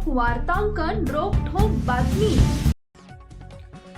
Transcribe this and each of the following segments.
वार्तांकन रोखठोक बातमी।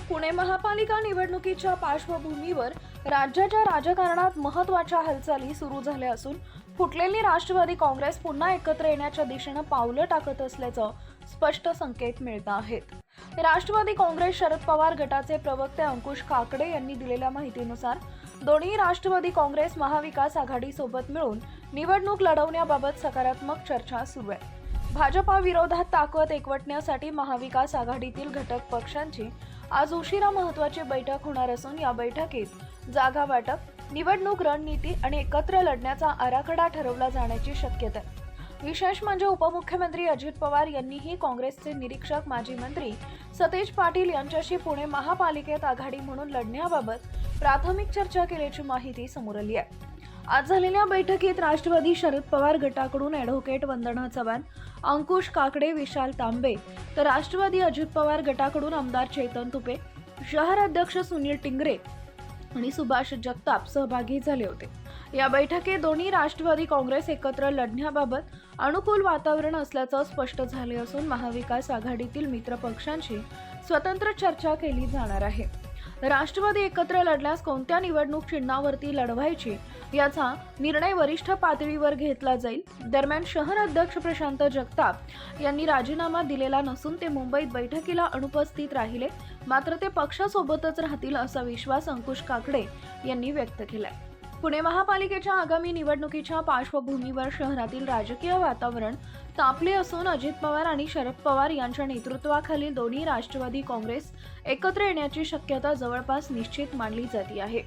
पुणे महापालिका निवडणुकीच्या पार्श्वभूमीवर राज्याच्या राजकारणात महत्त्वाच्या हालचाली सुरू झाल्या असून फुटलेली राष्ट्रवादी काँग्रेस पुन्हा एकत्र येण्याच्या दिशेने पावलं टाकत असल्याचं स्पष्ट संकेत मिळत आहेत। राष्ट्रवादी काँग्रेस शरद पवार गटाचे प्रवक्ते अंकुश काकडे यांनी दिलेल्या माहितीनुसार दोन्ही राष्ट्रवादी काँग्रेस महाविकास आघाडी सोबत मिळून निवडणूक लढवण्याबाबत सकारात्मक चर्चा सुरू आहे। भाजपा विरोधात ताकद एकवटण्यासाठी महाविकास आघाडीतील घटक पक्षांची आज उशिरा महत्त्वाची बैठक होणार असून या बैठकीत जागा वाटप, निवडणूक रणनीती आणि एकत्र लढण्याचा आराखडा ठरवला जाण्याची शक्यता आहे। विशेष म्हणजे उपमुख्यमंत्री अजित पवार यांनीही काँग्रेसचे निरीक्षक माजी मंत्री सतेज पाटील यांच्याशी पुणे महापालिकेत आघाडी म्हणून लढण्याबाबत प्राथमिक चर्चा केल्याची माहिती समोर आली आहे। आज झालेल्या बैठकीत राष्ट्रवादी शरद पवार गटाकडून ॲडव्होकेट वंदना चव्हाण, अंकुश काकडे, विशाल तांबे तर राष्ट्रवादी अजित पवार गटाकडून आमदार चेतन तुपे, शहर अध्यक्ष सुनील टिंगरे आणि सुभाष जगताप सहभागी झाले होते। या बैठकीत दोन्ही राष्ट्रवादी काँग्रेस एकत्र लढण्याबाबत अनुकूल वातावरण असल्याचं स्पष्ट झाले असून महाविकास आघाडीतील मित्र पक्षांशी स्वतंत्र चर्चा केली जाणार आहे। राष्ट्रवादी एकत्र लढल्यास कोणत्या निवडणूक चिन्हावरती लढवायची याचा निर्णय वरिष्ठ पातळीवर घेतला जाईल। दरम्यान शहर अध्यक्ष प्रशांत जगताप यांनी राजीनामा दिलेला नसून ते मुंबईत बैठकीला अनुपस्थित राहिले, मात्र ते पक्षासोबतच राहतील असा विश्वास अंकुश काकडे यांनी व्यक्त केलाय। पुणे महापालिकेच्या आगामी निवडणुकीच्या पार्श्वभूमीवर शहरातील राजकीय वातावरण तापले असून अजित पवार आणि शरद पवार यांच्या नेतृत्वाखालील दोन्ही राष्ट्रवादी काँग्रेस एकत्र येण्याची शक्यता जवळपास निश्चित मानली जाते आहे।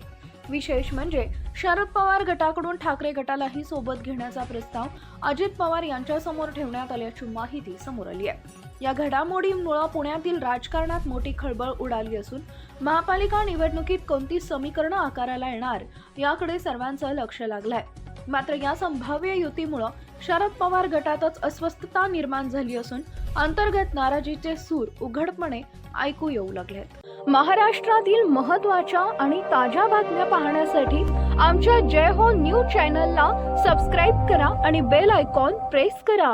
विशेष म्हणजे शरद पवार गटाकडून ठाकरे गटालाही सोबत घेण्याचा प्रस्ताव अजित पवार यांच्यासमोर ठेवण्यात आल्याची माहिती समोर आली आहे। या घडामोडींमुळे पुण्यातील राजकारणात मोठी खळबळ उडाली असून महापालिका निवडणुकीत कोणती समीकरणं आकाराला येणार याकडे सर्वांचं लक्ष लागलंय। मात्र या संभाव्य युतीमुळे शरद पवार गटातच अस्वस्थता निर्माण झाली असून अंतर्गत नाराजीचे सूर उघडपणे ऐकू येऊ लागलेत। महाराष्ट्रातील महत्त्वाच्या आणि ताज्या बातम्या पाहण्यासाठी आमच्या जय हो न्यूज चॅनलला सबस्क्राईब करा आणि बेल आयकॉन प्रेस करा।